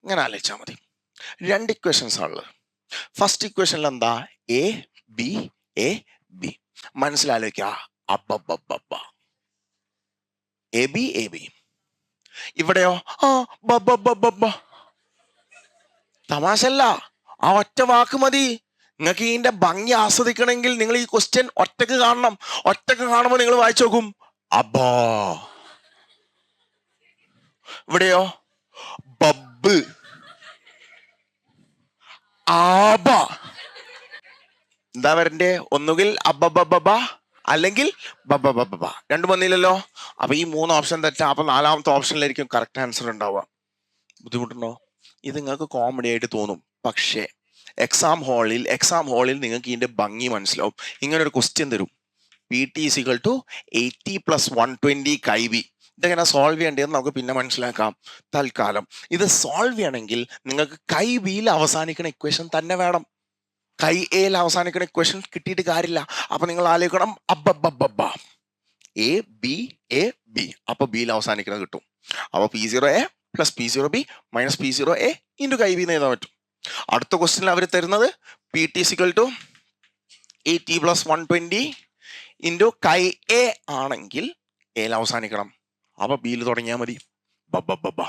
ഇങ്ങനെ ആലോചിച്ചാൽ മതി. 2 ഇക്വേഷൻസ് ആണുള്ളത്. ഫസ്റ്റ് ഇക്വേഷനിൽ എന്താ? A B A B. മനസ്സിലാലോചിക്കുക. അബ്ബബ്ബബ്ബ എ ബി എ ബി. ഇവിടെയോ ബബ്ബബ്ബബ്ബ. തമാശല്ല, ആ ഒറ്റ വാക്ക് മതി. നിങ്ങൾക്ക് ഇതിന്റെ ഭംഗി ആസ്വദിക്കണമെങ്കിൽ നിങ്ങൾ ഈ ക്വസ്റ്റ്യൻ ഒറ്റക്ക് കാണണം. ഒറ്റക്ക് കാണുമ്പോൾ നിങ്ങൾ വായിച്ചു നോക്കും. അബ്ബാ. ഇവിടെയോ ബബ്ബ് ആബ. എന്താ വരണ്ടേ? ഒന്നുകിൽ അബ്ബബ്ബബ്ബ അല്ലെങ്കിൽ ബബ്ബബ്ബ. രണ്ടും വന്നില്ലല്ലോ. അപ്പൊ ഈ 3 ഓപ്ഷൻ തെറ്റാ. അപ്പൊ 4ാമത്തെ ഓപ്ഷനിലായിരിക്കും കറക്റ്റ് ആൻസർ ഉണ്ടാവുക. ബുദ്ധിമുട്ടുണ്ടോ? ഇത് നിങ്ങൾക്ക് കോമഡി ആയിട്ട് തോന്നും. പക്ഷേ എക്സാം ഹാളിൽ നിങ്ങൾക്ക് ഇതിന്റെ ഭംഗി മനസ്സിലാവും. ഇങ്ങനെ ഒരു ക്വസ്റ്റ്യൻ തരും. PT = 80 + 120 kV. ഇതെങ്ങനെ സോൾവ് ചെയ്യേണ്ടതെന്ന് നമുക്ക് പിന്നെ മനസ്സിലാക്കാം. തൽക്കാലം ഇത് സോൾവ് ചെയ്യണമെങ്കിൽ നിങ്ങൾക്ക് KV-യിൽ അവസാനിക്കുന്ന ഇക്വേഷൻ തന്നെ വേണം. KA-യിൽ അവസാനിക്കുന്ന ഇക്വേഷൻ കിട്ടിയിട്ട് കാര്യമില്ല. അപ്പൊ നിങ്ങൾ ആലോചിക്കണം അബ്ബബ്ബബ്ബ എ ബി എ ബി. അപ്പൊ ബിയിൽ അവസാനിക്കുന്നത് കിട്ടും. അപ്പൊ P0A + P0B - P0A × KV എന്ന് എഴുതാൻ പറ്റും. അടുത്ത ക്വസ്റ്റ്യനിൽ അവർ തരുന്നത് PT = 80 + 120 × KA ആണെങ്കിൽ എയിൽ അവസാനിക്കണം. അപ്പൊ ബിയിൽ തുടങ്ങിയാൽ മതി. ബബ്ബബ്ബ.